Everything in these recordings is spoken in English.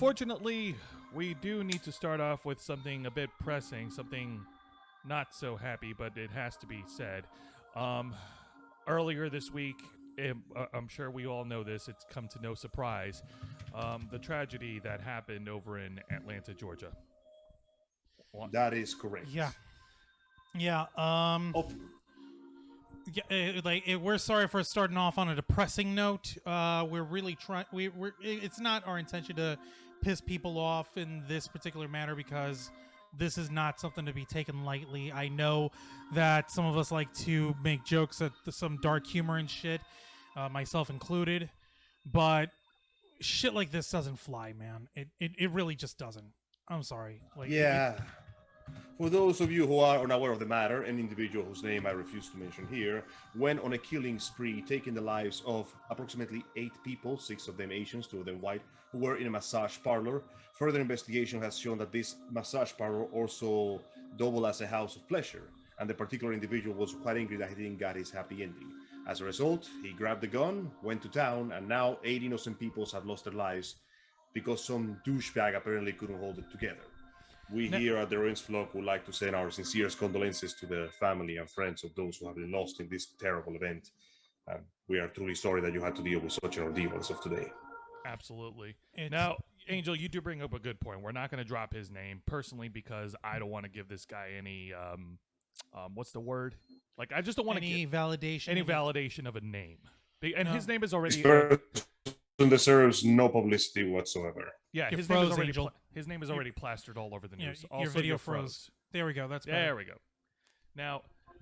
unfortunately, we do need to start off with something a bit pressing, something not so happy, but it has to be said. Earlier this week, I'm sure we all know this, it's come to no surprise, the tragedy that happened over in Atlanta, Georgia. That is correct. Yeah. Yeah. Oh, We're sorry for starting off on a depressing note. We're really trying. It's not our intention to piss people off in this particular matter because this is not something to be taken lightly. I know that some of us like to make jokes at some dark humor and shit, myself included, but shit like this doesn't fly, man. It really just doesn't. I'm sorry. yeah. For those of you who are unaware of the matter, an individual whose name I refuse to mention here went on a killing spree, taking the lives of approximately 8 people, 6 of them Asians, 2 of them white, who were in a massage parlor. Further investigation has shown that this massage parlor also doubled as a house of pleasure, and the particular individual was quite angry that he didn't get his happy ending. As a result, he grabbed the gun, went to town, and now 8 innocent people have lost their lives because some douchebag apparently couldn't hold it together. We here at the Orange Flock would like to send our sincerest condolences to the family and friends of those who have been lost in this terrible event. We are truly sorry that you had to deal with such an ordeal as of today. Absolutely. Now, Angel, you do bring up a good point. We're not going to drop his name personally because I don't want to give this guy any, what's the word? Like, I just don't want to any give validation. any validation of a name. And his name is already... This deserves no publicity whatsoever. Yeah, his name is already plastered all over the news. Yeah, your video froze. There we go. That's better. There we go. Now,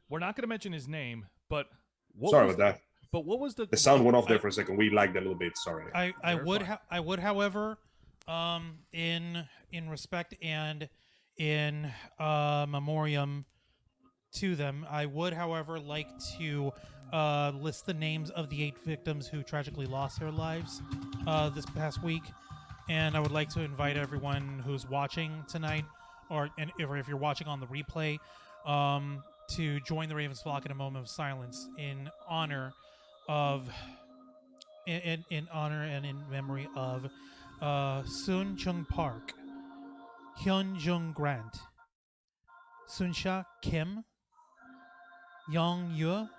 we're not going to mention his name, but sorry about that. But what was the sound went off there for a second? We lagged a little bit. Sorry. I would, however, in respect and in memoriam to them, I would, however, like to list the names of the 8 victims who tragically lost their lives this past week. And I would like to invite everyone who's watching tonight, or if you're watching on the replay, to join the Ravens flock in a moment of silence in honor of, in honor and in memory of Soon Chung Park, Hyun Jung Grant, Sunsha Kim, Young Yu,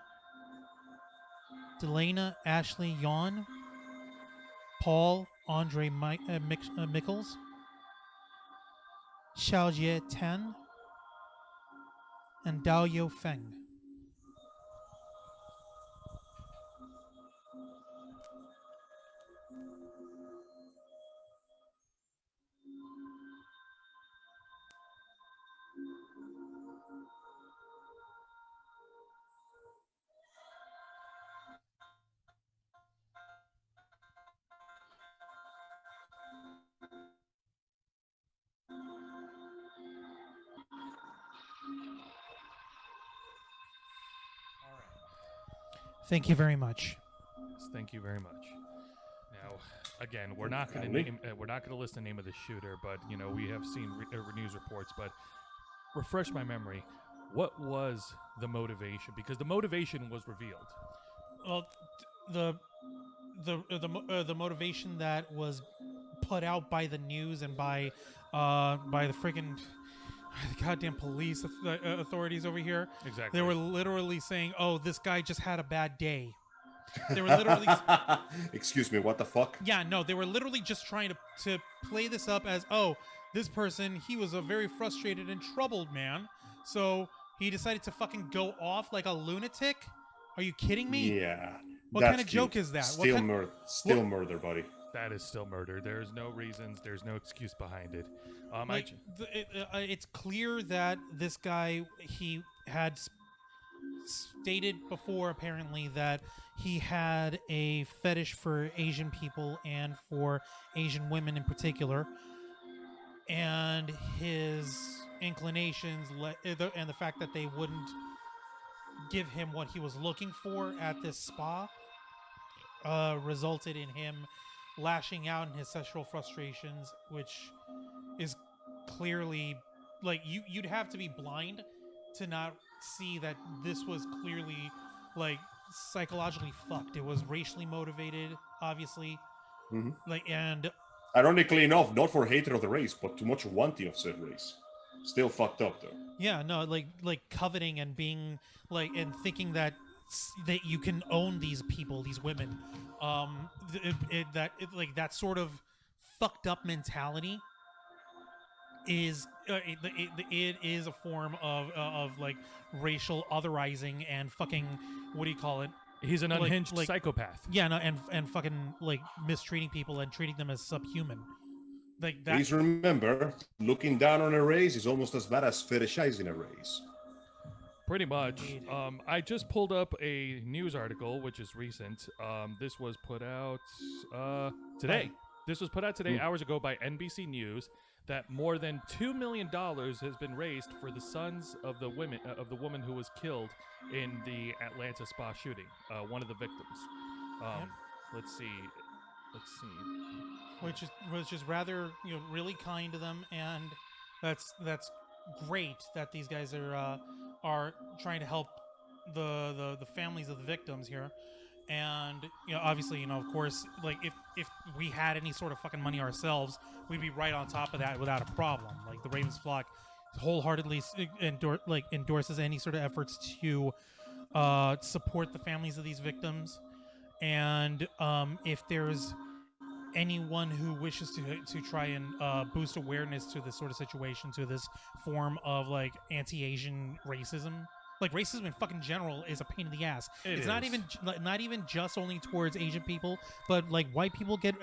Delana Ashley Yon, Paul Andre Mickles, Xiaojie Tan, and Daoyo Feng. Thank you very much. Thank you very much. Now, again, we're not going to list the name of the shooter, but we have seen news reports. But refresh my memory. What was the motivation? Because the motivation was revealed. Well, the motivation that was put out by the news and by the freaking goddamn police authorities over here. Exactly. They were literally saying, "Oh, this guy just had a bad day." They were literally. Excuse me. What the fuck? Yeah, no, they were literally just trying to play this up as, "Oh, this person, he was a very frustrated and troubled man, so he decided to fucking go off like a lunatic." Are you kidding me? Yeah. What kind of joke is that? Still murder, buddy. That is still murder. There's no reasons. There's no excuse behind it. It's clear that this guy, he had stated before, apparently, that he had a fetish for Asian people and for Asian women in particular. And his inclinations and the fact that they wouldn't give him what he was looking for at this spa resulted in him lashing out in his sexual frustrations, which is clearly, like, you'd have to be blind to not see that this was clearly, like, psychologically fucked. It was racially motivated, obviously. Mm-hmm. Like, and Ironically enough, not for hatred of the race, but too much wanting of said race. Still fucked up though. Yeah, no, like coveting and being like and thinking that that you can own these people, these women. Like that sort of fucked up mentality is it is a form of like racial otherizing and fucking what do you call it? He's an unhinged like psychopath. Yeah, no, and fucking like mistreating people and treating them as subhuman. Like that. Please remember, looking down on a race is almost as bad as fetishizing a race. Pretty much. Indeed. I just pulled up a news article, which is recent. This was put out today. This was put out today, hours ago, by NBC News. That more than $2 million has been raised for the sons of the woman who was killed in the Atlanta spa shooting. One of the victims. Let's see. Which is rather really kind to them, and that's great that these guys are trying to help the families of the victims here. And obviously, of course, like if we had any sort of fucking money ourselves, we'd be right on top of that without a problem. Like the Ravens flock wholeheartedly endorses any sort of efforts to support the families of these victims. And if there's anyone who wishes to try and boost awareness to this sort of situation, to this form of like anti-Asian racism. Like racism in fucking general is a pain in the ass. It's not even just only towards Asian people, but like white people get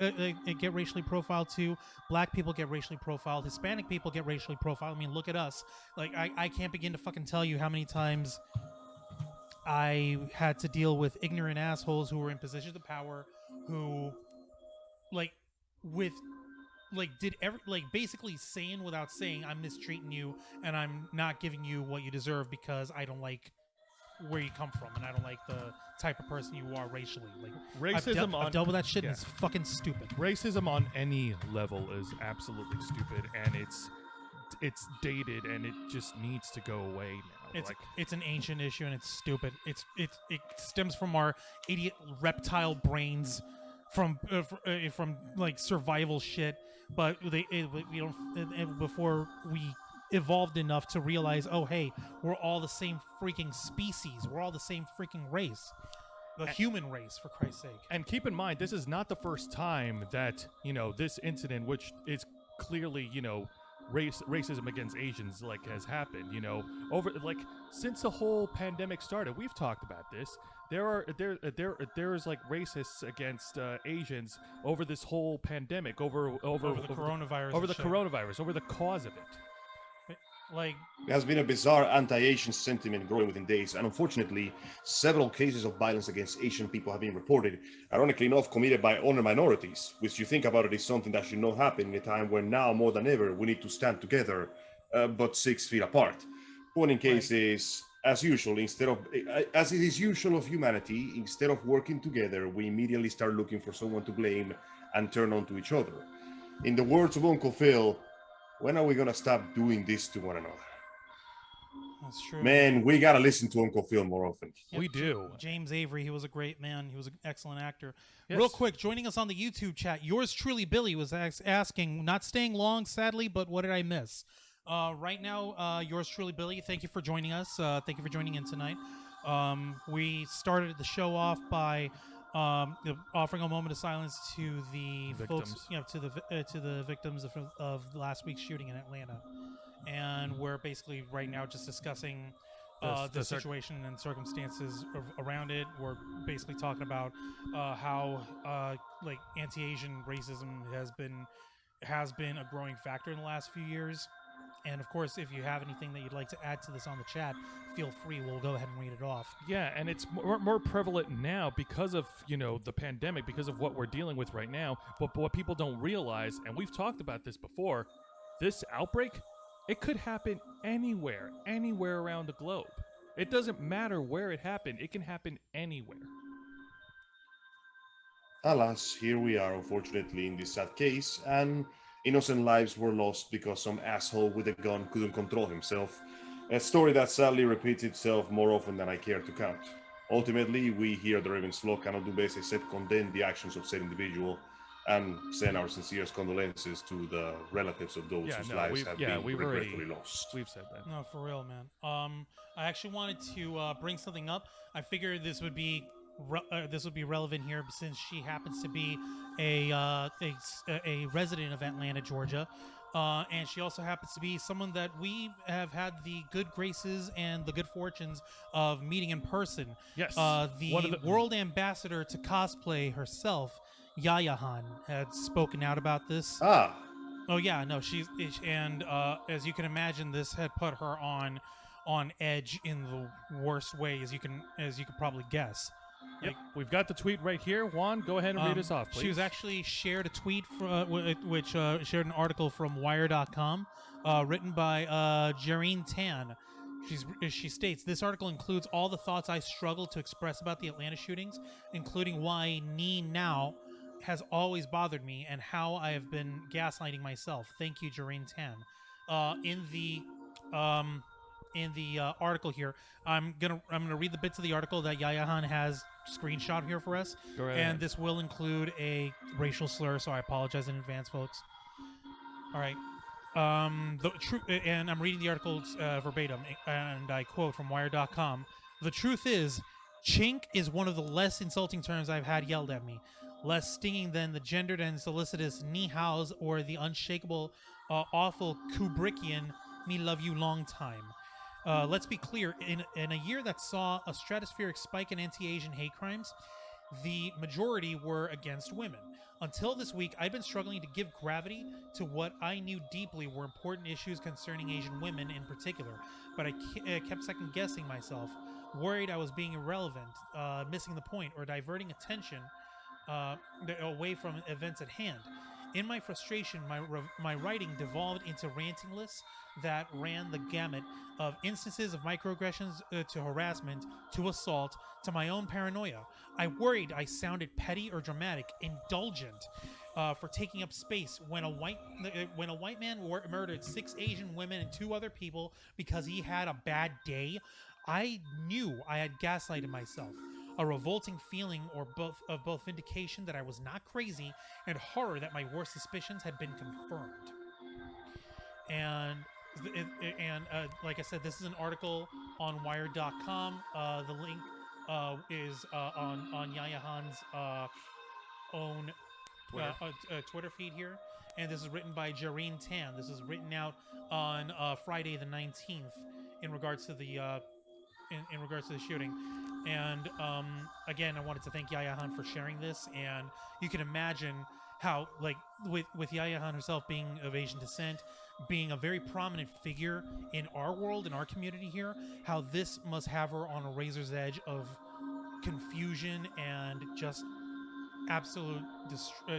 racially profiled too. Black people get racially profiled. Hispanic people get racially profiled. I mean, look at us. Like I can't begin to fucking tell you how many times I had to deal with ignorant assholes who were in positions of power who basically saying without saying, I'm mistreating you and I'm not giving you what you deserve because I don't like where you come from and I don't like the type of person you are racially. Like Racism I've dealt with that shit and it's fucking stupid. Racism on any level is absolutely stupid, and it's dated and it just needs to go away now. It's an ancient issue and it's stupid. It stems from our idiot reptile brains from like survival shit, but we don't before we evolved enough to realize, oh hey, we're all the same freaking species, we're all the same freaking race, the human race, for Christ's sake. And keep in mind, this is not the first time that this incident, which is clearly racism against Asians has happened. Over since the whole pandemic started, we've talked about this. There's like racists against Asians over this whole pandemic, over the coronavirus, over the cause of it. There has been a bizarre anti-Asian sentiment growing within days, and unfortunately, several cases of violence against Asian people have been reported, ironically enough, committed by other minorities, which you think about it is something that should not happen in a time where now more than ever we need to stand together, but 6 feet apart. Point in case is, as usual, as it is usual of humanity, instead of working together, we immediately start looking for someone to blame and turn on to each other. In the words of Uncle Phil, when are we gonna stop doing this to one another? That's true. Man, we gotta listen to Uncle Phil more often. Yep, we do. James Avery, he was a great man. He was an excellent actor. Yes. Real quick, joining us on the YouTube chat, yours truly, Billy, was asking, not staying long, sadly, but what did I miss? Right now, yours truly, Billy, thank you for joining us. Thank you for joining in tonight. We started the show off by offering a moment of silence to the victims. folks, to the victims of last week's shooting in Atlanta, and we're basically right now just discussing the situation and circumstances around it. We're basically talking about how anti-Asian racism has been a growing factor in the last few years. And of course, if you have anything that you'd like to add to this on the chat, feel free. We'll go ahead and read it off. Yeah, and it's more prevalent now because of the pandemic, because of what we're dealing with right now. But what people don't realize, and we've talked about this before, this outbreak, it could happen anywhere around the globe. It doesn't matter where it happened. It can happen anywhere. Alas, here we are, unfortunately, in this sad case, and innocent lives were lost because some asshole with a gun couldn't control himself. A story that sadly repeats itself more often than I care to count. Ultimately, we here at the Ravens Flock cannot do best except condemn the actions of said individual and send our sincerest condolences to the relatives of those whose lives have been regretfully lost. We've said that. No, for real, man. I actually wanted to bring something up. I figured this would be relevant here since she happens to be a resident of Atlanta, Georgia, and she also happens to be someone that we have had the good graces and the good fortunes of meeting in person. Yes, the world ambassador to cosplay herself, Xeiana, had spoken out about this. Oh yeah, no, and as you can imagine, this had put her on edge in the worst way as you could probably guess. Yep, we've got the tweet right here. Juan, go ahead and read us off, please. She was actually shared a tweet which shared an article from Wire.com, written by Jareen Tan. She states, "This article includes all the thoughts I struggled to express about the Atlanta shootings, including why Ni Now has always bothered me and how I have been gaslighting myself. Thank you, Jareen Tan." In the article here, I'm gonna read the bits of the article that Xeiana has screenshot here for us, and this will include a racial slur, so I apologize in advance, folks. All right. And I'm reading the article verbatim, and I quote from Wire.com: "The truth is, chink is one of the less insulting terms I've had yelled at me, less stinging than the gendered and solicitous ni haos or the unshakable, awful Kubrickian me love you long time. Let's be clear, in a year that saw a stratospheric spike in anti-Asian hate crimes, the majority were against women. Until this week, I'd been struggling to give gravity to what I knew deeply were important issues concerning Asian women in particular, but I kept second-guessing myself, worried I was being irrelevant, missing the point, or diverting attention away from events at hand. In my frustration, my writing devolved into ranting lists that ran the gamut of instances of microaggressions to harassment to assault to my own paranoia. I worried I sounded petty or dramatic, indulgent for taking up space when a white man murdered 6 Asian women and 2 other people because he had a bad day. I knew I had gaslighted myself. A revolting feeling of both vindication that I was not crazy and horror that my worst suspicions had been confirmed." And like I said, this is an article on Wired.com. The link is on Xeiana's own Twitter feed here, and this is written by Jareen Tan. This is written out on Friday the 19th in regards to the shooting. And again, I wanted to thank Xeiana for sharing this, and you can imagine how, like, with Xeiana herself being of Asian descent, being a very prominent figure in our world, in our community here, how this must have her on a razor's edge of confusion and just absolute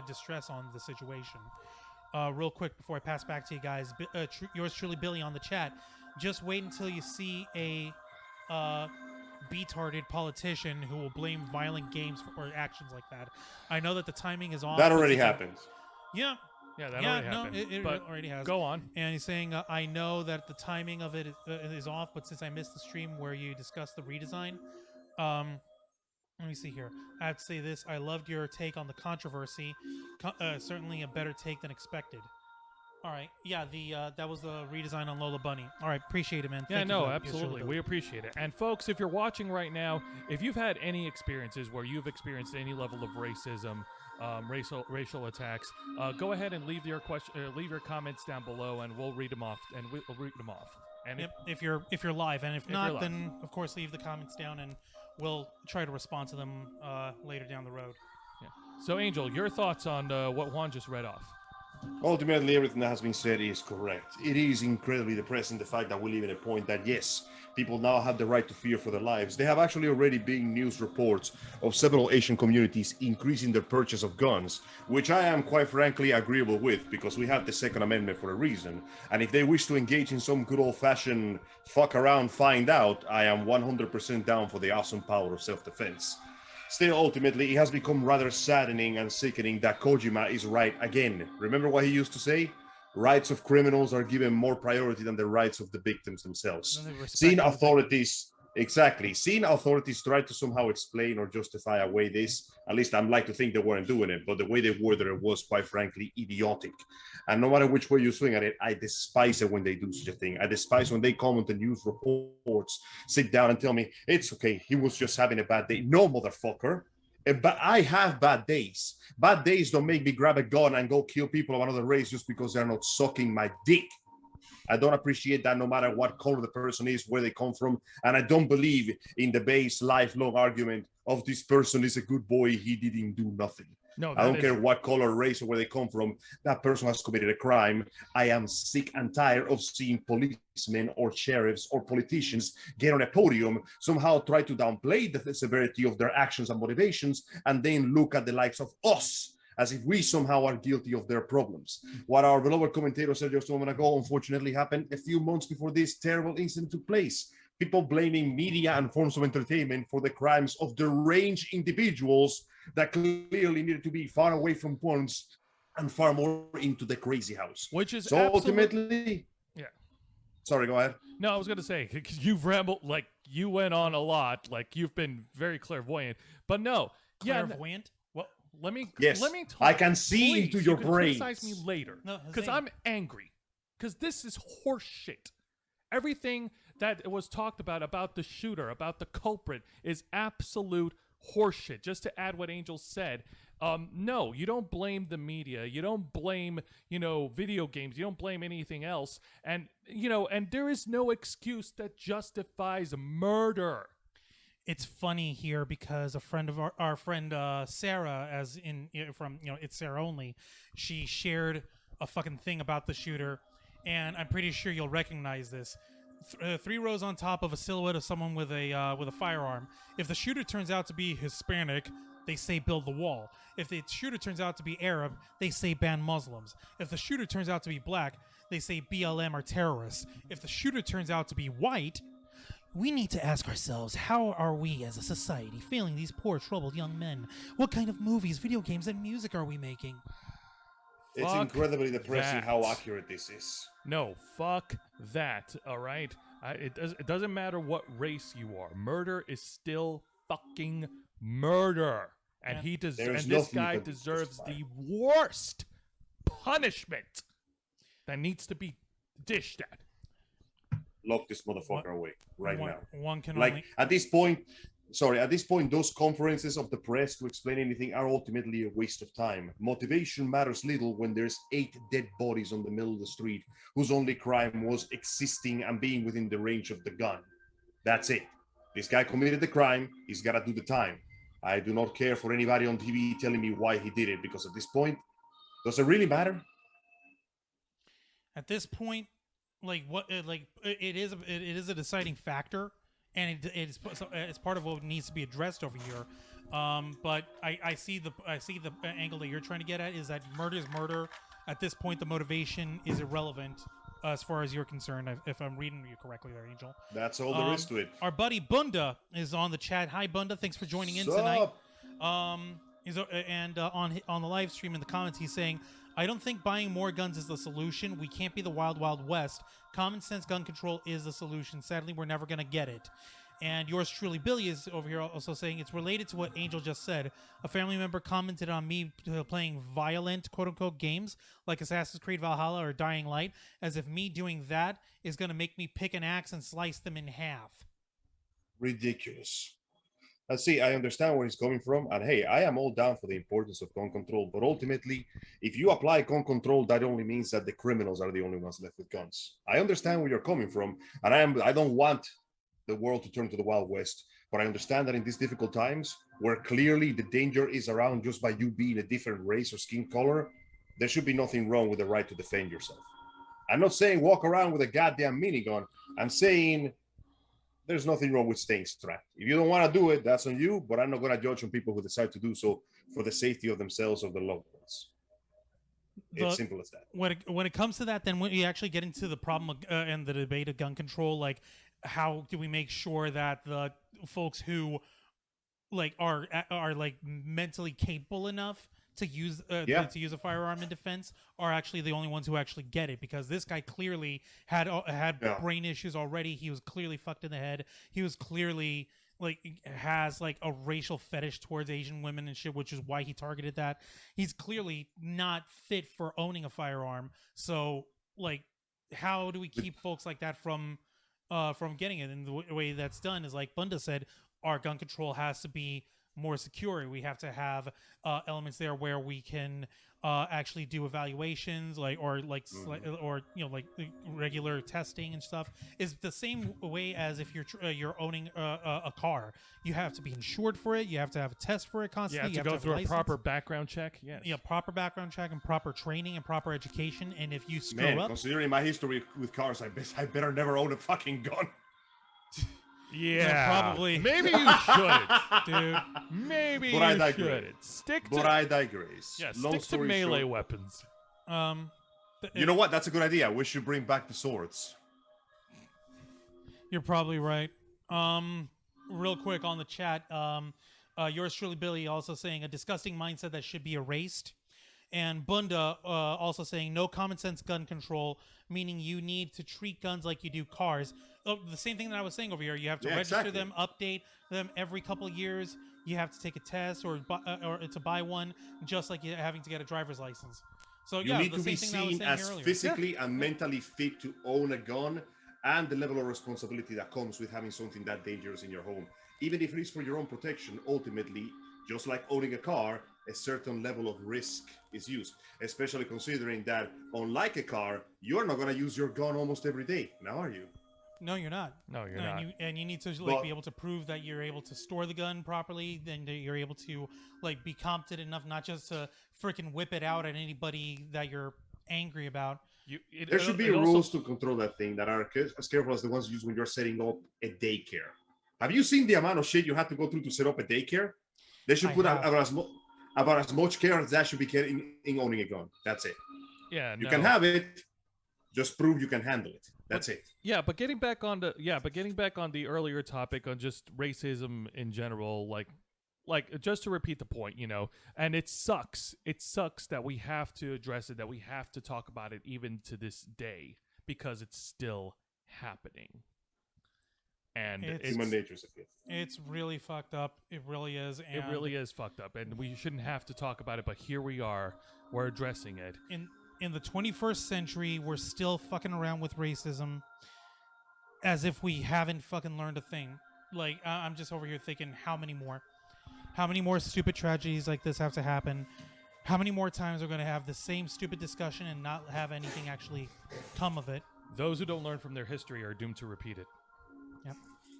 distress on the situation. Real quick before I pass back to you guys, yours truly, Billy, on the chat. Just wait until you see a beatarded politician who will blame violent games or actions like that. I know that the timing is off. That already happened. Yeah, that already happened. It already has. Go on. And he's saying, I know that the timing of it is off, but since I missed the stream where you discussed the redesign, let me see here. I have to say this. I loved your take on the controversy. Certainly a better take than expected. All right. Yeah, that was the redesign on Lola Bunny. All right. Appreciate it, man. Yeah, no, absolutely. We appreciate it. And folks, if you're watching right now, if you've had any experiences where you've experienced any level of racism, racial attacks, go ahead and leave your comments down below, and we'll read them off. And if you're live, and if not, then of course leave the comments down, and we'll try to respond to them later down the road. Yeah. So, Angel, your thoughts on what Juan just read off? Ultimately, everything that has been said is correct. It is incredibly depressing, the fact that we live in a point that, yes, people now have the right to fear for their lives. There have actually already been news reports of several Asian communities increasing their purchase of guns, which I am quite frankly agreeable with, because we have the Second Amendment for a reason. And if they wish to engage in some good old-fashioned fuck around, find out, I am 100% down for the awesome power of self-defense. Still, ultimately, it has become rather saddening and sickening that Kojima is right again. Remember what he used to say? Rights of criminals are given more priority than the rights of the victims themselves. Seeing authorities Exactly. Seeing authorities try to somehow explain or justify away this, at least I'm like to think they weren't doing it, but the way they worded it was, quite frankly, idiotic. And no matter which way you swing at it, I despise it when they do such a thing. I despise when they comment the news reports, sit down and tell me, it's okay, he was just having a bad day. No, motherfucker. But I have bad days. Bad days don't make me grab a gun and go kill people of another race just because they're not sucking my dick. I don't appreciate that no matter what color the person is, where they come from. And I don't believe in the base lifelong argument of this person is a good boy, he didn't do nothing. No, I don't care what color, race, or where they come from. That person has committed a crime. I am sick and tired of seeing policemen or sheriffs or politicians get on a podium, somehow try to downplay the severity of their actions and motivations, and then look at the likes of us as if we somehow are guilty of their problems. What our beloved commentator said just a moment ago, unfortunately, happened a few months before this terrible incident took place. People blaming media and forms of entertainment for the crimes of deranged individuals that clearly needed to be far away from points and far more into the crazy house. Which is so ultimately... Yeah. Sorry, go ahead. No, I was going to say, because you've rambled, like, you went on a lot, like, you've been very clairvoyant. But no. Clairvoyant? Well, let me talk. I can see into your brain. Criticize me later, because I'm angry. Because this is horse shit. Everything that was talked about the shooter, about the culprit, is absolute horseshit. Just to add what Angel said, no, you don't blame the media. You don't blame, video games. You don't blame anything else. And, and there is no excuse that justifies murder. It's funny here because a friend of our friend Sarah, as in from It's Sarah Only, she shared a fucking thing about the shooter, and I'm pretty sure you'll recognize this. 3 rows on top of a silhouette of someone with a firearm. If the shooter turns out to be Hispanic, they say build the wall. If the shooter turns out to be Arab, they say ban Muslims. If the shooter turns out to be black, they say BLM are terrorists. If the shooter turns out to be white, we need to ask ourselves, how are we as a society failing these poor, troubled young men? What kind of movies, video games, and music are we making? It's incredibly depressing how accurate this is. No, fuck that, all right? It doesn't matter what race you are. Murder is still fucking murder. And this guy deserves the worst punishment that needs to be dished at. Lock this motherfucker away now. One can only... At this point, those conferences of the press to explain anything are ultimately a waste of time. Motivation matters little when there's 8 dead bodies on the middle of the street whose only crime was existing and being within the range of the gun. That's it. This guy committed the crime. He's got to do the time. I do not care for anybody on TV telling me why he did it, because at this point, does it really matter? At this point, it is a deciding factor, and it's part of what needs to be addressed over here. But I see the angle that you're trying to get at is that murder is murder. At this point, the motivation is irrelevant as far as you're concerned. If I'm reading you correctly, there, Angel. That's all there is to it. Our buddy Bunda is on the chat. Hi, Bunda. Thanks for joining in tonight. On the live stream in the comments, he's saying, I don't think buying more guns is the solution. We can't be the wild, wild west. Common sense gun control is the solution. Sadly, we're never going to get it. And yours truly, Billy, is over here also saying it's related to what Angel just said. A family member commented on me playing violent, quote-unquote, games like Assassin's Creed Valhalla or Dying Light, as if me doing that is going to make me pick an axe and slice them in half. Ridiculous. See, I understand where he's coming from, and hey, I am all down for the importance of gun control, but ultimately, if you apply gun control, that only means that the criminals are the only ones left with guns. I understand where you're coming from, and I don't want the world to turn to the Wild West, but I understand that in these difficult times, where clearly the danger is around just by you being a different race or skin color, there should be nothing wrong with the right to defend yourself. I'm not saying walk around with a goddamn minigun. I'm saying there's nothing wrong with staying strapped. If you don't want to do it, that's on you, but I'm not going to judge on people who decide to do so for the safety of themselves or their loved ones. It's simple as that. When it comes to that, then when you actually get into the problem and the debate of gun control, like, how do we make sure that the folks who are mentally capable enough to use Yeah. to use a firearm in defense are actually the only ones who actually get it, because this guy clearly had Yeah. brain issues already. He was clearly fucked in the head. He was clearly like has like a racial fetish towards Asian women and shit, which is why he targeted that. He's clearly not fit for owning a firearm. So like, how do we keep folks like that from getting it? And the way that's done is, like Bunda said, our gun control has to be more secure. We have to have elements there where we can actually do evaluations, like or regular testing and stuff. Is the same way as if you're owning a car. You have to be insured for it. You have to have a test for it You constantly. have to go through a proper background check. Yes. Yeah, proper background check and proper training and proper education. And if you screw Man, up, considering my history with cars, I better never own a fucking gun. Yeah, probably. Maybe you shouldn't, dude. Maybe But I you digress. shouldn't. Stick to But I digress. yeah, Long stick to story melee short, weapons. You know what? That's a good idea. We should bring back the swords. You're probably right. Real quick on the chat, yours truly, Billy, also saying a disgusting mindset that should be erased. And Bunda also saying no common sense gun control, meaning you need to treat guns like you do cars. Oh, the same thing that I was saying over here. You have to register exactly. them, update them every couple of years. You have to take a test or to buy one, just like you having to get a driver's license. So You yeah, need the to be same thing that I was seen saying as earlier. physically and mentally fit to own a gun, and the level of responsibility that comes with having something that dangerous in your home. Even if it is for your own protection, ultimately, just like owning a car, a certain level of risk is used, especially considering that, unlike a car, you're not going to use your gun almost every day. Now, are you? No, you're not. No, you're not. And you need to But- be able to prove that you're able to store the gun properly. Then that you're able to be competent enough, not just to freaking whip it out at anybody that you're angry about. There should be rules to control that thing that are as careful as the ones used when you're setting up a daycare. Have you seen the amount of shit you have to go through to set up a daycare? They should put about as much care as that should be getting in owning a gun. That's it. Yeah, You can have it. Just prove you can handle it. That's it. Yeah, but getting back on the earlier topic on just racism in general, like just to repeat the point, and it sucks. It sucks that we have to address it, that we have to talk about it even to this day, because it's still happening. And Human nature is a gift. It's really fucked up. It really is. And it really is fucked up, and we shouldn't have to talk about it, but here we are. We're addressing it. In the 21st century, we're still fucking around with racism as if we haven't fucking learned a thing. Like, I'm just over here thinking, how many more stupid tragedies like this have to happen? How many more times we're going to have the same stupid discussion and not have anything actually come of it? Those who don't learn from their history are doomed to repeat it. Yep.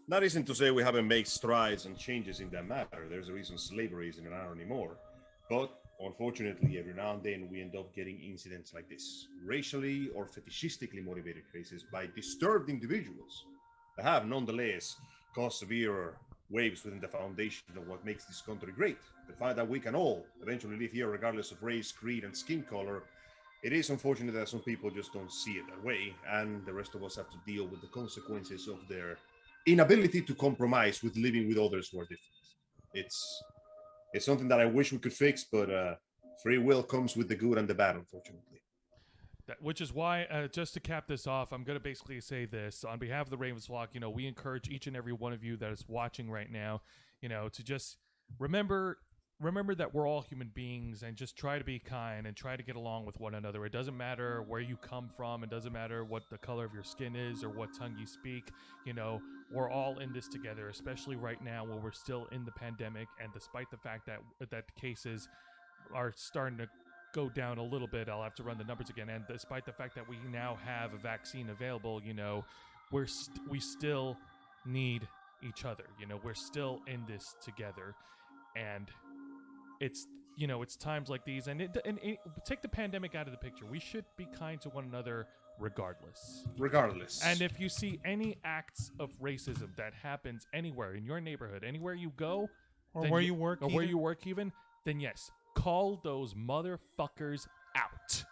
That isn't to say we haven't made strides and changes in that matter. There's a reason slavery isn't around anymore. But unfortunately, every now and then we end up getting incidents like this, racially or fetishistically motivated cases by disturbed individuals that have nonetheless caused severe waves within the foundation of what makes this country great. The fact that we can all eventually live here regardless of race, creed, and skin color. It is unfortunate that some people just don't see it that way, and the rest of us have to deal with the consequences of their inability to compromise with living with others who are different. It's something that I wish we could fix, but free will comes with the good and the bad, unfortunately. Which is why, just to cap this off, I'm going to basically say this. On behalf of the Ravens flock, we encourage each and every one of you that is watching right now, to just remember that we're all human beings, and just try to be kind and try to get along with one another. It doesn't matter where you come from. It doesn't matter what the color of your skin is or what tongue you speak. We're all in this together, especially right now when we're still in the pandemic. And despite the fact that cases are starting to go down a little bit, I'll have to run the numbers again. And despite the fact that we now have a vaccine available, we still need each other. We're still in this together. And it's times like these, and take the pandemic out of the picture. We should be kind to one another regardless. And if you see any acts of racism that happens anywhere in your neighborhood, anywhere you go, or where you work, even, then yes, call those motherfuckers out.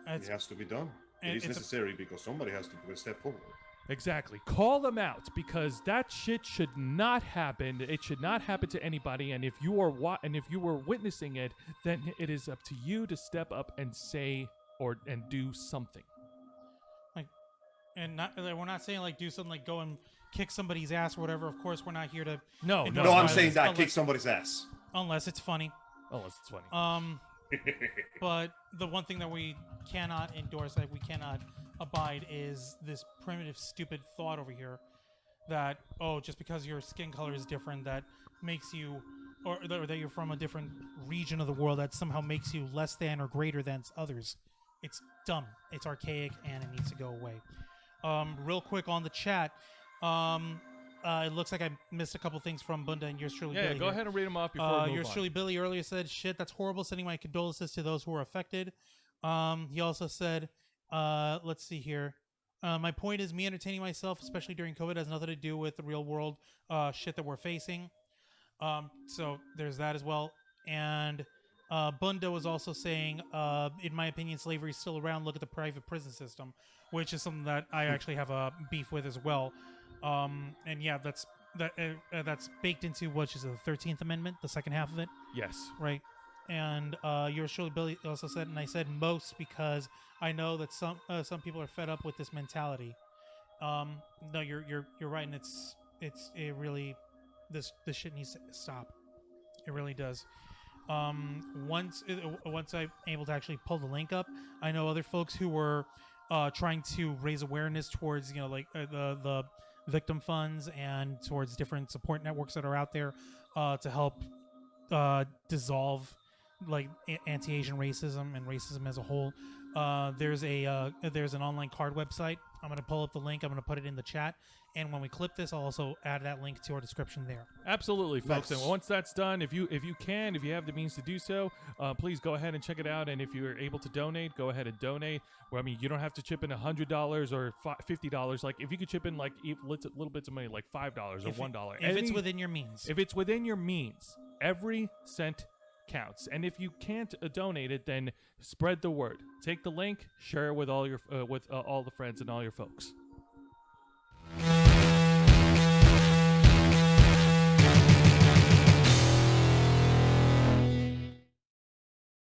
It has to be done. It is necessary because somebody has to step forward. Exactly. Call them out because that shit should not happen. It should not happen to anybody. And if you are if you were witnessing it, then it is up to you to step up and say and do something. Like, and we're not saying like do something like go and kick somebody's ass or whatever. Of course, we're not here to. No, endorse No, I'm violence saying that unless- kick somebody's ass. unless it's funny. Unless it's funny. But the one thing that we cannot endorse, that we cannot abide, is this primitive, stupid thought over here that, oh, just because your skin color is different, that makes you, or that you're from a different region of the world, that somehow makes you less than or greater than others. It's dumb. It's archaic, and it needs to go away. Real quick on the chat, it looks like I missed a couple things from Bunda and yours truly. Yeah, Billy go here. ahead and read them off before we move Yours on. truly, Billy, earlier said, shit, that's horrible. Sending my condolences to those who were affected. He also said, let's see here. My point is, me entertaining myself, especially during COVID, has nothing to do with the real world shit that we're facing. So there's that as well. And Bunda was also saying, in my opinion, slavery is still around. Look at the private prison system, which is something that I actually have a beef with as well. And yeah, that's baked into which is the 13th Amendment, the second half of it, Yes. right? And yours truly, Billy, also said, and I said most because I know that some people are fed up with this mentality. No, you're right, and it really this shit needs to stop. It really does. Once I'm able to actually pull the link up, I know other folks who were trying to raise awareness towards like the victim funds and towards different support networks that are out there to help dissolve like anti-Asian racism and racism as a whole. There's an online card website. I'm going to pull up the link. I'm going to put it in the chat. And when we clip this, I'll also add that link to our description there. Absolutely, folks. Nice. And once that's done, if you have the means to do so, please go ahead and check it out. And if you're able to donate, go ahead and donate. Well, I mean, you don't have to chip in $100 or $50. Like, if you could chip in like little bits of money, like $5 or $1, If it's within your means. if it's within your means, every cent counts. And if you can't donate it, then spread the word. Take the link, share it with all your all the friends and all your folks.